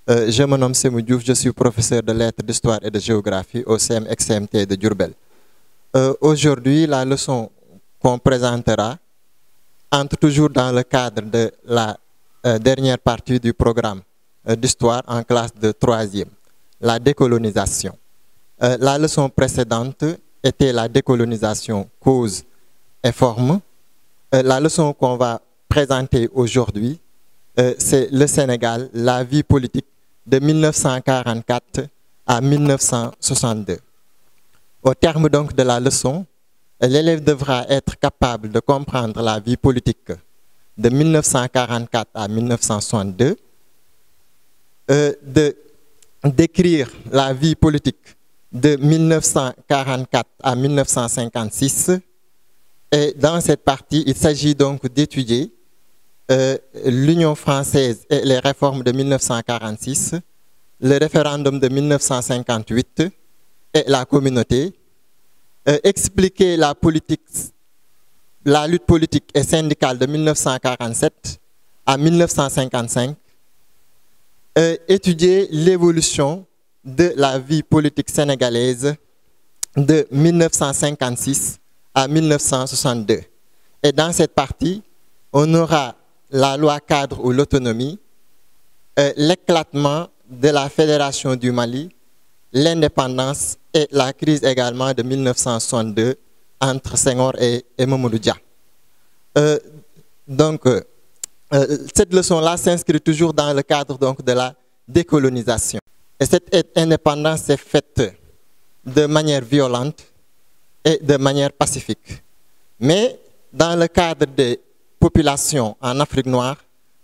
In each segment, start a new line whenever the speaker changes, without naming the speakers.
Je me nomme Semou Diouf, je suis professeur de lettres, d'histoire et de géographie au CM-XCMT de Diourbel. Aujourd'hui, la leçon qu'on présentera entre toujours dans le cadre de la dernière partie du programme d'histoire en classe de 3e, la décolonisation. La leçon précédente était la décolonisation, cause et forme. La leçon qu'on va présenter aujourd'hui, c'est le Sénégal, la vie politique de 1944 à 1962. Au terme donc de la leçon, l'élève devra être capable de comprendre la vie politique de 1944 à 1962, de décrire la vie politique de 1944 à 1956. Et dans cette partie, il s'agit donc d'étudier l'Union française et les réformes de 1946, le référendum de 1958 et la communauté, expliquer la lutte politique et syndicale de 1947 à 1955, étudier l'évolution de la vie politique sénégalaise de 1956 à 1962. Et dans cette partie, on aura la loi cadre ou l'autonomie, l'éclatement de la Fédération du Mali, l'indépendance et la crise également de 1962 entre Senghor et Mamadou Dia. Cette leçon-là s'inscrit toujours dans le cadre donc, de la décolonisation. Et cette indépendance s'est faite de manière violente et de manière pacifique. Mais dans le cadre des populations en Afrique noire,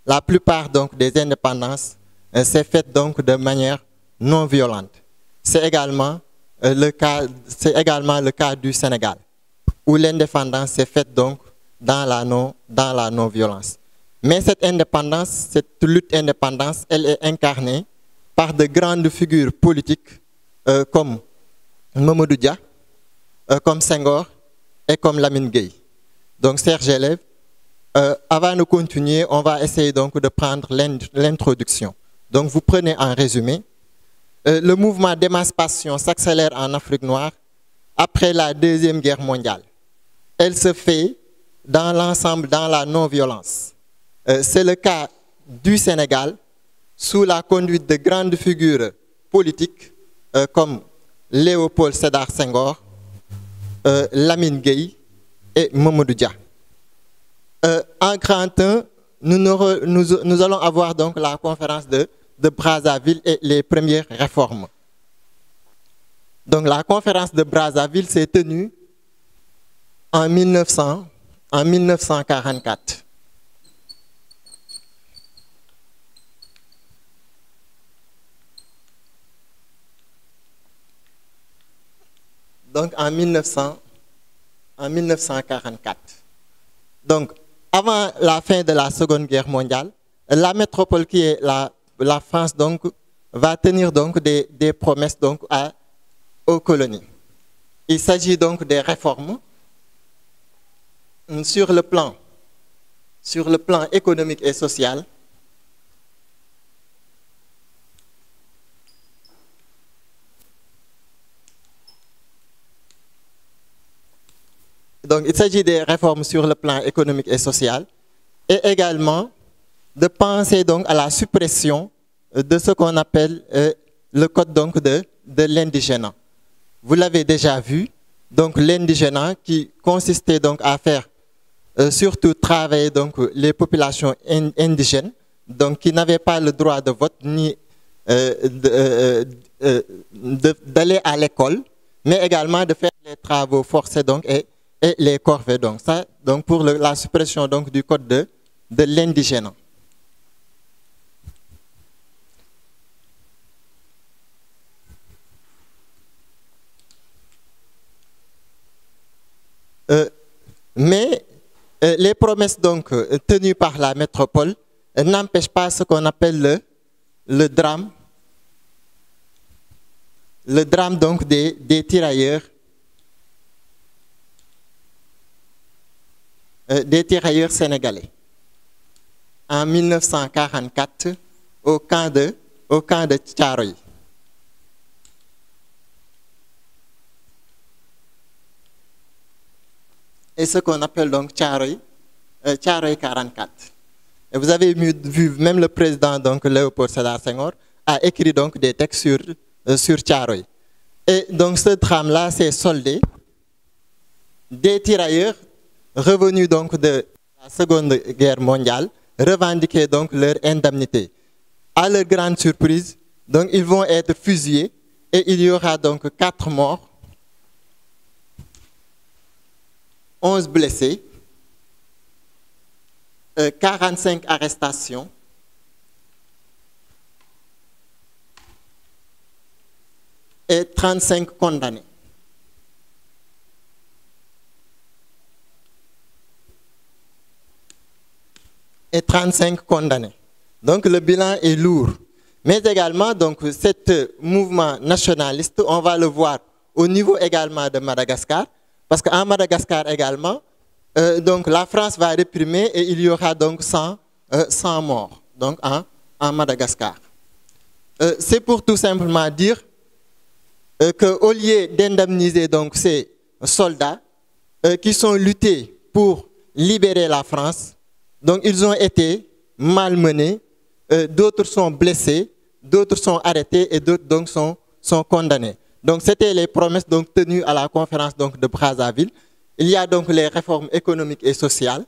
la plupart donc, des indépendances s'est faite donc de manière non violente. C'est également le cas du Sénégal, où l'indépendance s'est faite donc dans la non-violence. Mais cette indépendance, cette lutte indépendance, elle est incarnée par de grandes figures politiques comme Mamadou Dia, comme Senghor et comme Lamine Gueye. Donc, chers élèves, avant de continuer, on va essayer donc de prendre l'introduction. Donc, vous prenez en résumé. Le mouvement d'émancipation s'accélère en Afrique noire après la Deuxième Guerre mondiale. Elle se fait dans l'ensemble, dans la non-violence. C'est le cas du Sénégal, sous la conduite de grandes figures politiques comme Léopold Sédar Senghor, Lamine Gueye et Mamadou Dia. En grand 1, nous allons avoir donc la conférence de Brazzaville et les premières réformes. Donc la conférence de Brazzaville s'est tenue en 1944. Donc en 1944. Donc avant la fin de la Seconde Guerre mondiale, la métropole qui est la France donc va tenir donc des promesses donc aux colonies. Il s'agit donc des réformes sur le plan économique et social. Donc, il s'agit des réformes sur le plan économique et social et également de penser donc à la suppression de ce qu'on appelle le code donc de l'indigénat. Vous l'avez déjà vu, donc l'indigénat qui consistait donc à faire surtout travailler donc les populations indigènes, donc qui n'avaient pas le droit de vote ni d'aller à l'école, mais également de faire les travaux forcés donc et les corvées. Donc ça, donc pour la suppression donc du code de l'indigénat. Mais les promesses donc tenues par la métropole n'empêchent pas ce qu'on appelle le drame donc des tirailleurs sénégalais. En 1944, au camp au camp de Thiaroye. Et ce qu'on appelle donc Thiaroye 44. Et vous avez vu, même le président, donc Léopold Sédar Senghor, a écrit donc des textes sur Thiaroye. Et donc ce drame-là s'est soldé des tirailleurs revenus donc de la Seconde Guerre mondiale, revendiquaient donc leur indemnité. À leur grande surprise, donc ils vont être fusillés et il y aura donc 4 morts, 11 blessés, 45 arrestations, et 35 condamnés. Et 35 condamnés. Donc le bilan est lourd. Mais également, donc, ce mouvement nationaliste, on va le voir au niveau également de Madagascar, parce qu'en Madagascar également, donc la France va réprimer et il y aura donc 100 morts donc, en Madagascar. C'est pour tout simplement dire qu'au lieu d'indemniser donc ces soldats qui sont luttés pour libérer la France, donc ils ont été malmenés, d'autres sont blessés, d'autres sont arrêtés et d'autres donc sont condamnés. Donc c'était les promesses donc tenues à la conférence donc de Brazzaville. Il y a donc les réformes économiques et sociales,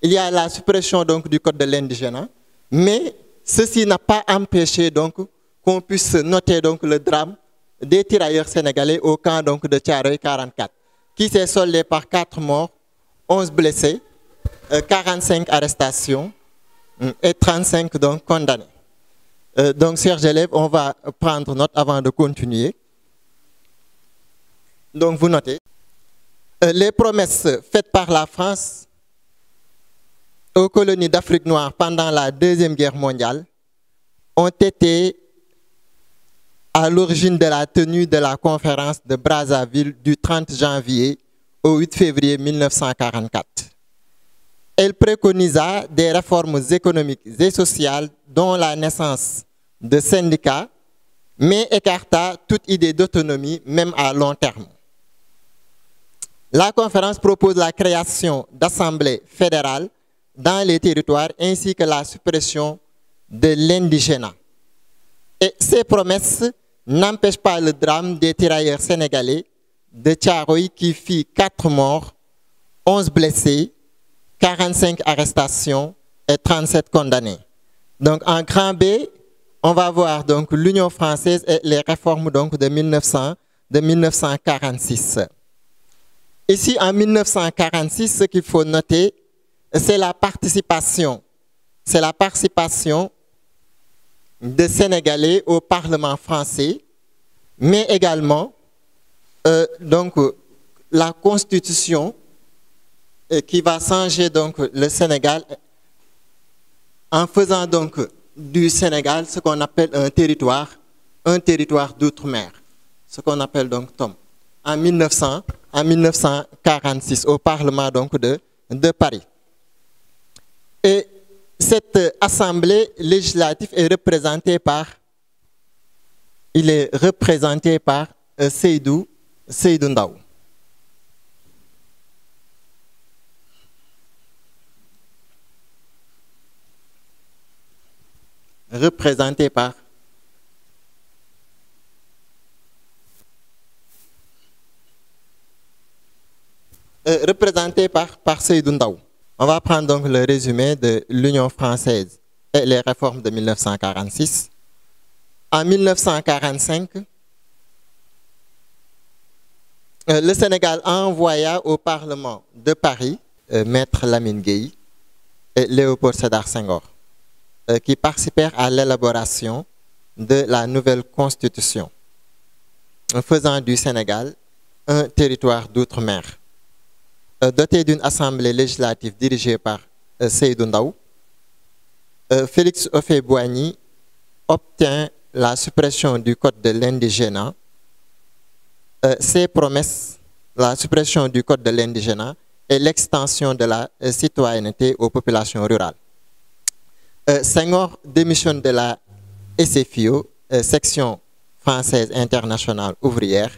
il y a la suppression donc du code de l'indigénat, mais ceci n'a pas empêché donc qu'on puisse noter donc le drame des tirailleurs sénégalais au camp donc de Thiaroye 44, qui s'est soldé par 4 morts, 11 blessés, 45 arrestations et 35 donc condamnés. Donc, chers élèves, on va prendre note avant de continuer. Donc, vous notez. Les promesses faites par la France aux colonies d'Afrique noire pendant la Deuxième Guerre mondiale ont été à l'origine de la tenue de la conférence de Brazzaville du 30 janvier au 8 février 1944. Elle préconisa des réformes économiques et sociales dont la naissance de syndicats, mais écarta toute idée d'autonomie, même à long terme. La conférence propose la création d'assemblées fédérales dans les territoires ainsi que la suppression de l'indigénat. Et ces promesses n'empêchent pas le drame des tirailleurs sénégalais de Thiaroye qui fit 4 morts, 11 blessés, 45 arrestations et 37 condamnés. Donc en grand B, on va voir donc l'Union française et les réformes donc de 1946. Ici en 1946, ce qu'il faut noter, c'est la participation. C'est la participation des Sénégalais au Parlement français, mais également donc la Constitution qui va changer donc le Sénégal en faisant donc du Sénégal ce qu'on appelle un territoire d'outre-mer, ce qu'on appelle donc TOM, en 1946 au Parlement donc de Paris. Et cette assemblée législative est représentée par, Seydou Ndaw. Représenté par Seydou Ndaw. On va prendre donc le résumé de l'Union française et les réformes de 1946. En 1945, le Sénégal envoya au Parlement de Paris Maître Lamine Gueye et Léopold Sédar Senghor, qui participèrent à l'élaboration de la nouvelle constitution, faisant du Sénégal un territoire d'outre-mer. Doté d'une assemblée législative dirigée par Seydou Ndaw, Félix Houphouët-Boigny obtint la suppression du code de l'indigénat. Ses promesses, la suppression du code de l'indigénat et l'extension de la citoyenneté aux populations rurales. Senghor démissionne de la SFIO section française internationale ouvrière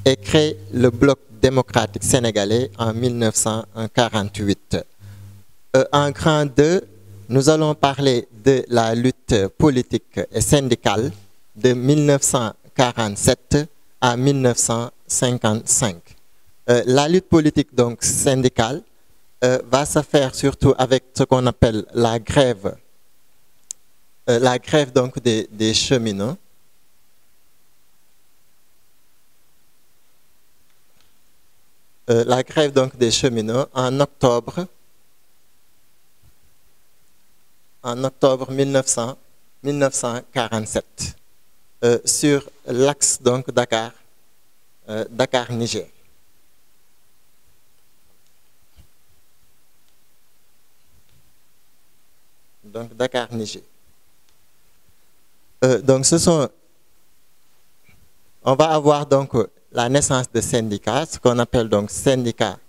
et crée le Bloc démocratique sénégalais en 1948. En grand 2, nous allons parler de la lutte politique et syndicale de 1947 à 1955. La lutte politique donc syndicale va se faire surtout avec ce qu'on appelle la grève donc des cheminots. La grève donc des cheminots en octobre 1947 sur l'axe donc Dakar-Niger. Donc Dakar-Niger. Donc on va avoir donc la naissance de syndicats, ce qu'on appelle donc syndicats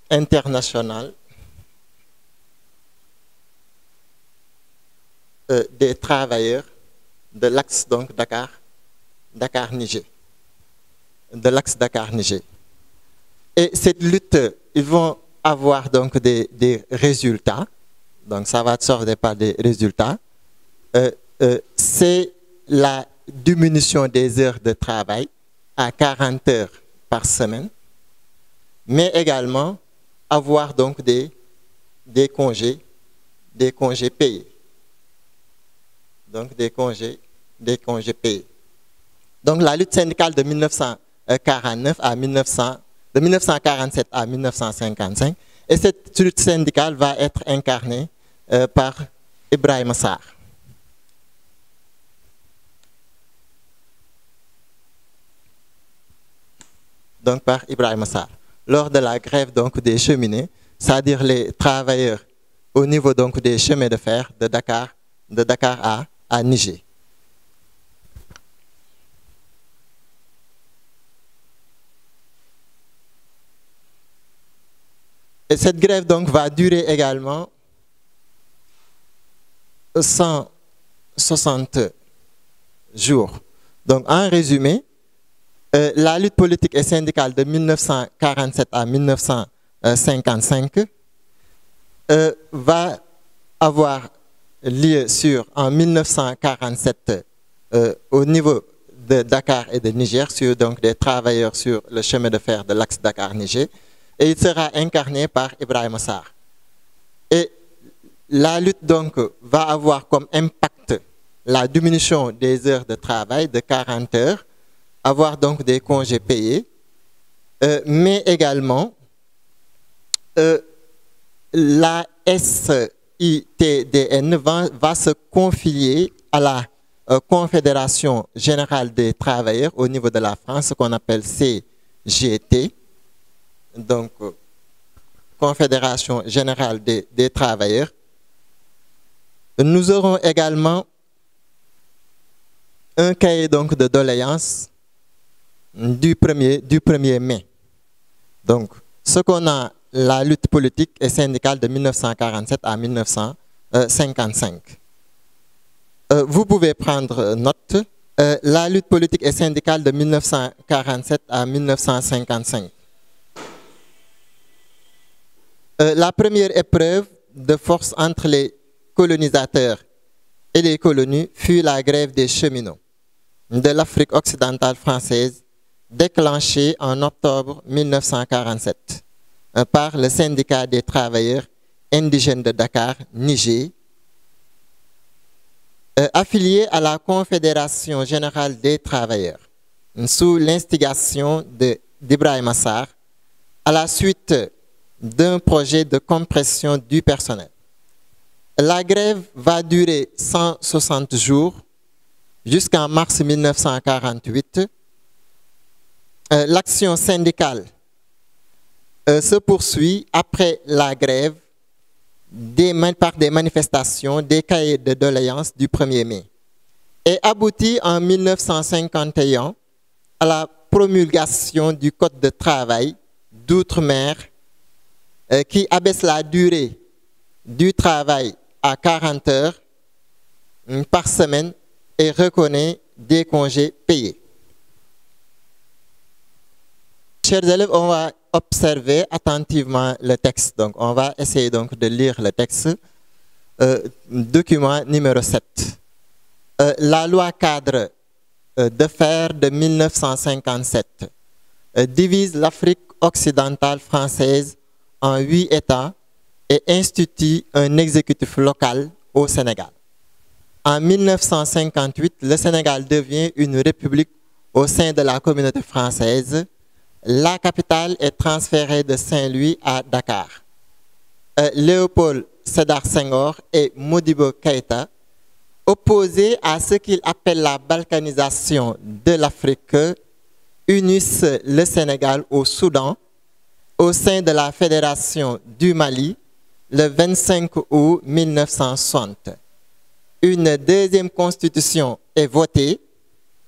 international des travailleurs de l'axe donc Dakar-Niger. De l'axe Dakar-Niger. Et cette lutte, ils vont avoir donc des résultats. Donc ça va sortir par des résultats. C'est la diminution des heures de travail à 40 heures par semaine, mais également avoir donc des congés payés. Donc des congés payés. Donc la lutte syndicale de 1947 à 1955, et cette lutte syndicale va être incarnée par Ibrahima Sarr. Donc par Ibrahima Sarr. Lors de la grève donc des cheminots, c'est-à-dire les travailleurs au niveau donc des chemins de fer de Dakar à Niger. Et cette grève donc va durer également 160 jours. Donc en résumé, la lutte politique et syndicale de 1947 à 1955 va avoir lieu en 1947 au niveau de Dakar et de Niger, sur donc des travailleurs sur le chemin de fer de l'axe Dakar-Niger, et il sera incarné par Ibrahima Sarr. Et la lutte donc va avoir comme impact la diminution des heures de travail de 40 heures, avoir donc des congés payés, mais également la SITDN va se confier à la Confédération Générale des Travailleurs au niveau de la France, ce qu'on appelle CGT, donc Confédération Générale des Travailleurs. Nous aurons également un cahier donc de doléances du 1er mai. Donc, ce qu'on a, la lutte politique et syndicale de 1947 à 1955. Vous pouvez prendre note. La lutte politique et syndicale de 1947 à 1955. La première épreuve de force entre les colonisateurs et les colonies fut la grève des cheminots de l'Afrique occidentale française, déclenchée en octobre 1947 par le syndicat des travailleurs indigènes de Dakar, Niger, affilié à la Confédération Générale des Travailleurs, sous l'instigation d'Ibrahima Sarr, à la suite d'un projet de compression du personnel. La grève va durer 160 jours jusqu'en mars 1948. L'action syndicale se poursuit après la grève par des manifestations, des cahiers de doléances du 1er mai et aboutit en 1951 à la promulgation du Code de travail d'outre-mer qui abaisse la durée du travail à 40 heures par semaine et reconnaît des congés payés. Chers élèves, on va observer attentivement le texte. Donc, on va essayer donc de lire le texte. Document numéro 7. La loi cadre de fer de 1957 divise l'Afrique occidentale française en 8 États et institue un exécutif local au Sénégal. En 1958, le Sénégal devient une république au sein de la communauté française. La capitale est transférée de Saint-Louis à Dakar. Léopold Sédar Senghor et Modibo Keïta, opposés à ce qu'ils appellent la balkanisation de l'Afrique, unissent le Sénégal au Soudan au sein de la Fédération du Mali le 25 août 1960. Une deuxième constitution est votée.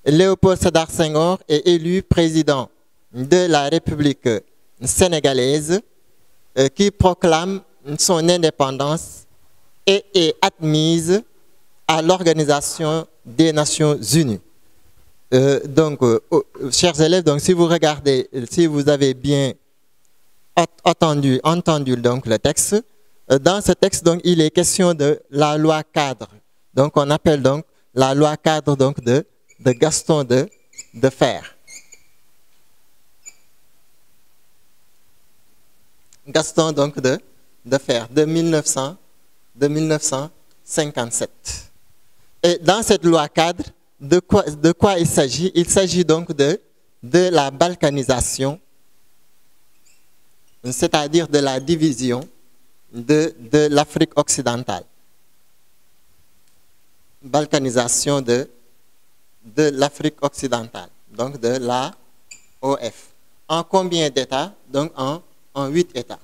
Léopold Sédar Senghor est élu président de la République sénégalaise qui proclame son indépendance et est admise à l'Organisation des Nations Unies. Chers élèves, donc, si vous regardez, si vous avez bien entendu donc, le texte, dans ce texte, donc, il est question de la loi cadre. Donc, on appelle donc la loi cadre donc, de Gaston de Fer. Gaston donc de Fer, de 1957. Et dans cette loi cadre, de quoi il s'agit? Il s'agit donc de la balkanisation, c'est-à-dire de la division de l'Afrique occidentale. Balkanisation de l'Afrique occidentale, donc de l'AOF. En combien d'États? Donc en 8 États.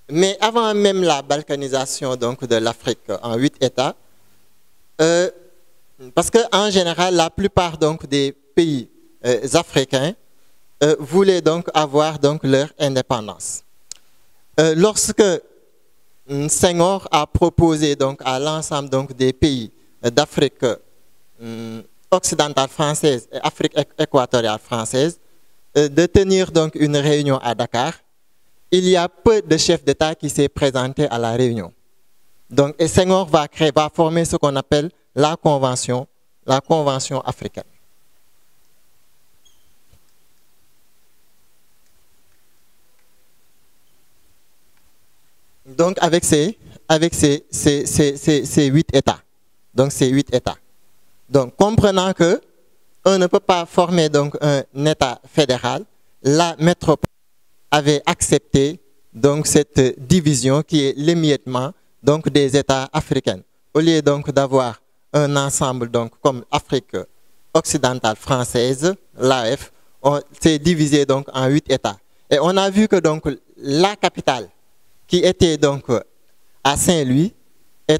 Mais avant même la balkanisation donc, de l'Afrique en 8 États, parce qu'en général, la plupart donc, des pays africains voulaient donc avoir donc, leur indépendance. Lorsque Senghor a proposé donc, à l'ensemble donc, des pays d'Afrique occidentale française et Afrique équatoriale française de tenir donc, une réunion à Dakar, il y a peu de chefs d'État qui s'est présenté à la réunion. Donc, et Senghor va former ce qu'on appelle la convention africaine. Donc, avec ces 8 États. Donc, ces 8 États. Donc, comprenant que on ne peut pas former donc, un État fédéral, la métropole avait accepté donc, cette division qui est l'émiettement donc, des États africains. Au lieu donc d'avoir un ensemble donc, comme Afrique occidentale française, l'AF, on s'est divisé donc, en 8 États. Et on a vu que donc, la capitale qui était donc, à Saint-Louis est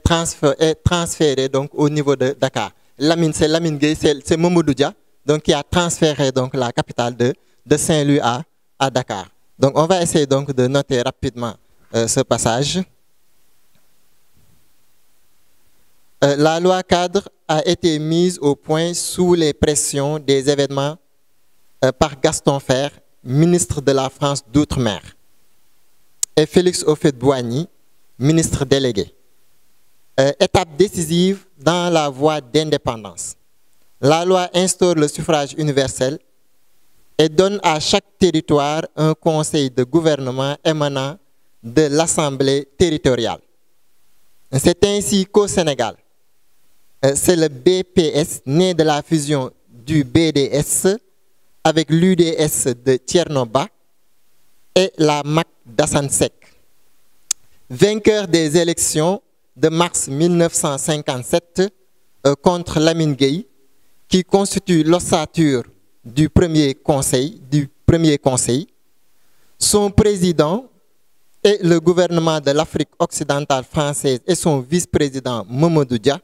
transférée donc, au niveau de Dakar. C'est Lamine Gueye, c'est Mamadou Dia donc, qui a transféré donc, la capitale de Saint-Louis à Dakar. Donc, on va essayer donc de noter rapidement ce passage. La loi cadre a été mise au point sous les pressions des événements par Gaston Fer, ministre de la France d'Outre-mer, et Félix Houphouët-Boigny, ministre délégué. Étape décisive dans la voie d'indépendance. La loi instaure le suffrage universel et donne à chaque territoire un conseil de gouvernement émanant de l'Assemblée territoriale. C'est ainsi qu'au Sénégal, c'est le BPS, né de la fusion du BDS avec l'UDS de Tchernoba et la MAC d'Assane Seck. Vainqueur des élections de mars 1957 contre Lamine Gueye, qui constitue l'ossature du premier conseil, son président et le gouvernement de l'Afrique occidentale française et son vice-président Mamadou Dia,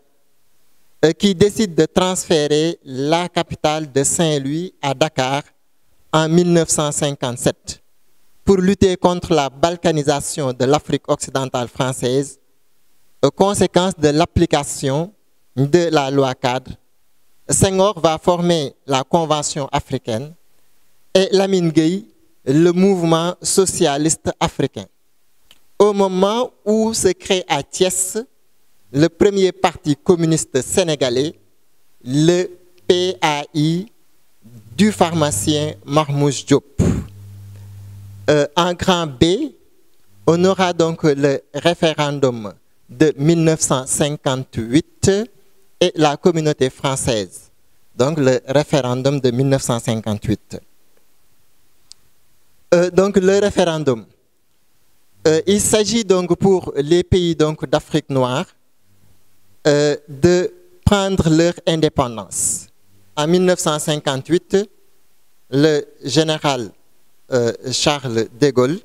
qui décide de transférer la capitale de Saint-Louis à Dakar en 1957 pour lutter contre la balkanisation de l'Afrique occidentale française conséquence de l'application de la loi cadre, Senghor va former la Convention africaine et Lamine Gueye, le mouvement socialiste africain. Au moment où se crée à Thiès le premier parti communiste sénégalais, le PAI du pharmacien Marmouche Diop. En grand B, on aura donc le référendum de 1958 et la communauté française. Donc le référendum de 1958. Donc le référendum. Il s'agit donc pour les pays d'Afrique noire de prendre leur indépendance. En 1958, le général Charles de Gaulle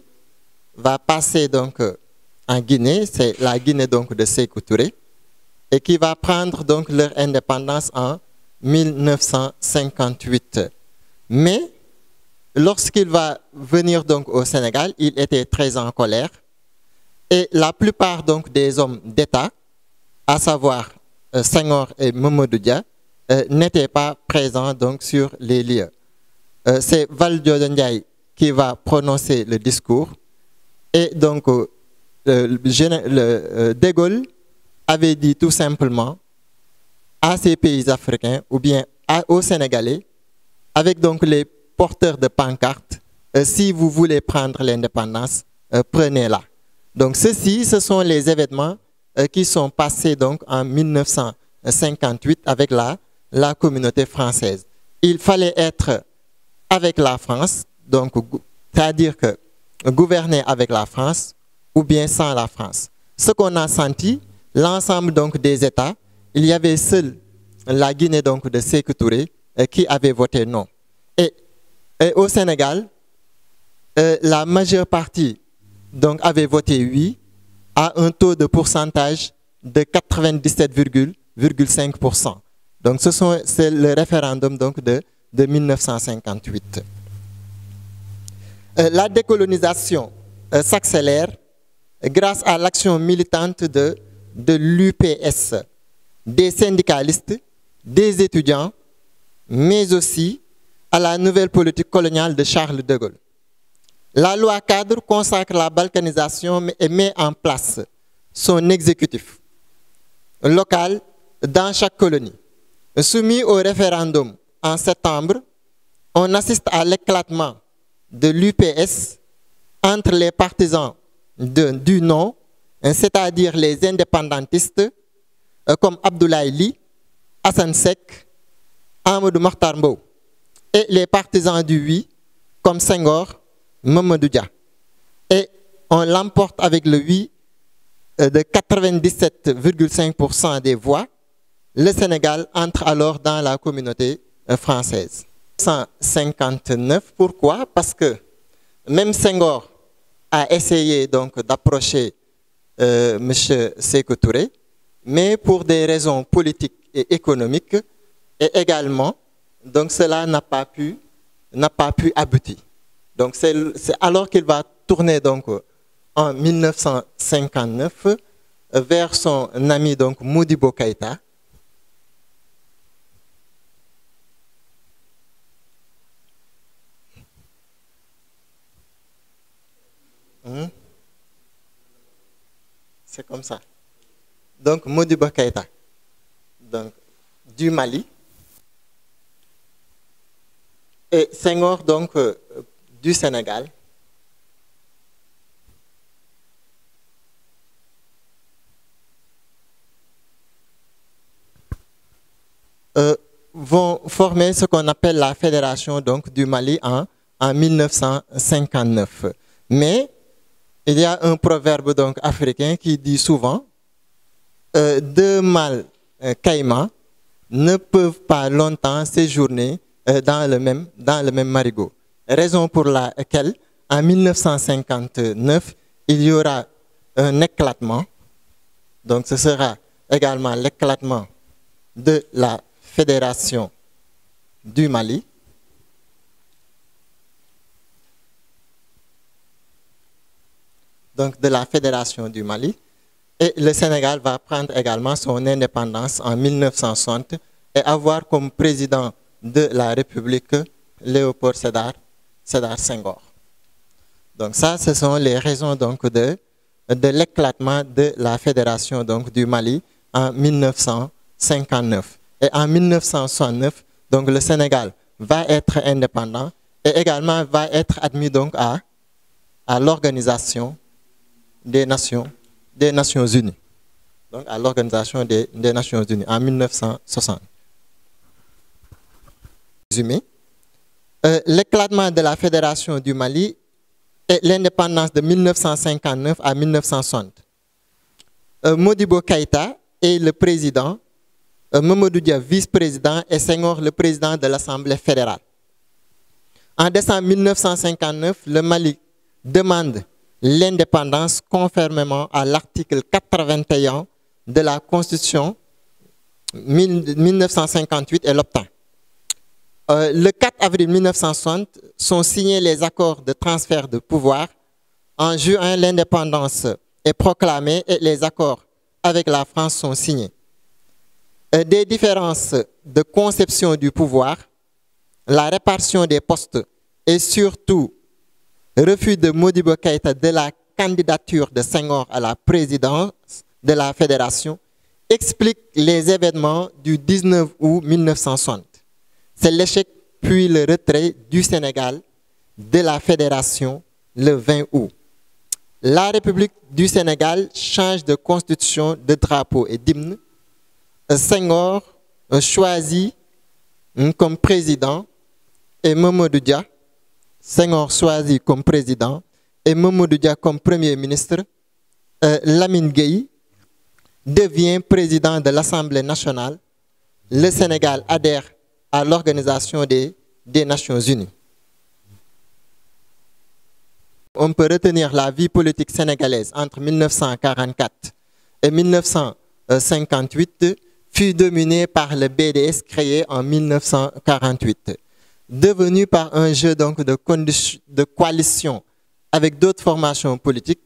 va passer donc en Guinée, c'est la Guinée donc de Sékou Touré, et qui va prendre donc leur indépendance en 1958. Mais lorsqu'il va venir donc au Sénégal, il était très en colère et la plupart donc des hommes d'État, à savoir Senghor et Mamadou Dia, n'étaient pas présents donc sur les lieux. C'est Valdiodio Ndiaye qui va prononcer le discours et donc De Gaulle avait dit tout simplement à ces pays africains ou bien aux Sénégalais, avec donc les porteurs de pancartes, si vous voulez prendre l'indépendance, prenez-la. Donc ceci, ce sont les événements qui sont passés donc en 1958 avec la communauté française. Il fallait être avec la France, donc c'est-à-dire que gouverner avec la France ou bien sans la France. Ce qu'on a senti, l'ensemble donc des États, il y avait seul la Guinée donc de Sékou Touré qui avait voté non. Et au Sénégal, la majeure partie donc avait voté oui à un taux de pourcentage de 97,5%. Donc c'est le référendum donc de 1958. La décolonisation s'accélère grâce à l'action militante de l'UPS, des syndicalistes, des étudiants, mais aussi à la nouvelle politique coloniale de Charles de Gaulle. La loi cadre consacre la balkanisation et met en place son exécutif local dans chaque colonie. Soumis au référendum en septembre, on assiste à l'éclatement de l'UPS entre les partisans du non, c'est-à-dire les indépendantistes comme Abdoulaye Ly, Hassan Sek, Amadou Mahtar Mbow, et les partisans du oui comme Senghor, Mamadou Dia. Et on l'emporte avec le oui de 97,5% des voix. Le Sénégal entre alors dans la communauté française. 159, pourquoi? Parce que même Senghor a essayé donc d'approcher M. Sékou Touré, mais pour des raisons politiques et économiques, et également, donc cela n'a pas pu aboutir. Donc c'est alors qu'il va tourner donc en 1959 vers son ami donc Modibo Keïta. C'est comme ça. Donc Modibo Keïta, donc du Mali, et Senghor donc du Sénégal. Vont former ce qu'on appelle la Fédération donc, du Mali en 1959. Mais il y a un proverbe donc, africain qui dit souvent deux mâles caïmans ne peuvent pas longtemps séjourner dans le même marigot. Raison pour laquelle, en 1959, il y aura un éclatement. Donc ce sera également l'éclatement de la Fédération du Mali. Donc de la Fédération du Mali. Et le Sénégal va prendre également son indépendance en 1960 et avoir comme président de la République Léopold Sédar Senghor. Donc ça, ce sont les raisons donc de l'éclatement de la Fédération donc, du Mali en 1959. Et en 1969, donc, le Sénégal va être indépendant et également va être admis donc, à l'Organisation des Nations Unies. Donc à l'Organisation des Nations Unies en 1960. L'éclatement de la Fédération du Mali et l'indépendance de 1959 à 1960. Modibo Keïta est le président, Mamadou Dia vice-président et Senghor le président de l'Assemblée fédérale. En décembre 1959, le Mali demande l'indépendance conformément à l'article 81 de la Constitution 1958 et l'obtint. Le 4 avril 1960 sont signés les accords de transfert de pouvoir. En juin, l'indépendance est proclamée et les accords avec la France sont signés. Des différences de conception du pouvoir, la répartition des postes et surtout refus de Modibo Keïta de la candidature de Senghor à la présidence de la Fédération expliquent les événements du 19 août 1960. C'est l'échec puis le retrait du Sénégal de la Fédération le 20 août. La République du Sénégal change de constitution, de drapeau et d'hymne. Senghor choisit comme président et Mamadou Dia, Senghor choisit comme président et Mamadou Dia comme premier ministre. Lamine Gueye devient président de l'Assemblée nationale. Le Sénégal adhère à l'Organisation des Nations Unies. On peut retenir la vie politique sénégalaise entre 1944 et 1958 fut dominée par le BDS créé en 1948. Devenu par un jeu donc de coalition avec d'autres formations politiques,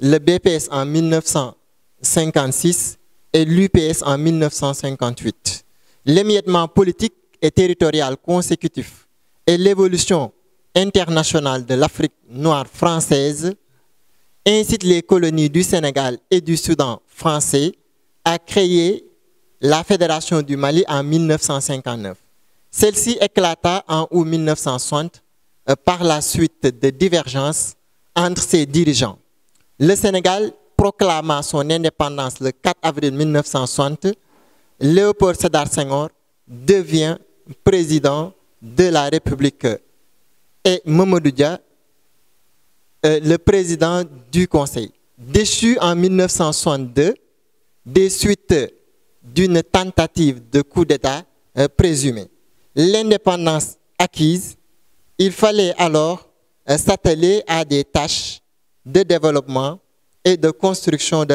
le BPS en 1956 et l'UPS en 1958. L'émiettement politique et territorial consécutif et l'évolution internationale de l'Afrique noire française incitent les colonies du Sénégal et du Soudan français à créer la Fédération du Mali en 1959. Celle-ci éclata en août 1960 par la suite de divergences entre ses dirigeants. Le Sénégal proclama son indépendance le 4 avril 1960. Léopold Sédar Senghor devient président de la République et Mamadou Dia le président du Conseil. Déchu en 1962 des suites d'une tentative de coup d'État présumée. L'indépendance acquise, il fallait alors s'atteler à des tâches de développement et de construction de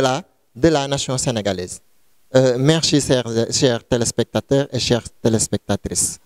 la nation sénégalaise. Merci chers téléspectateurs et chères téléspectatrices.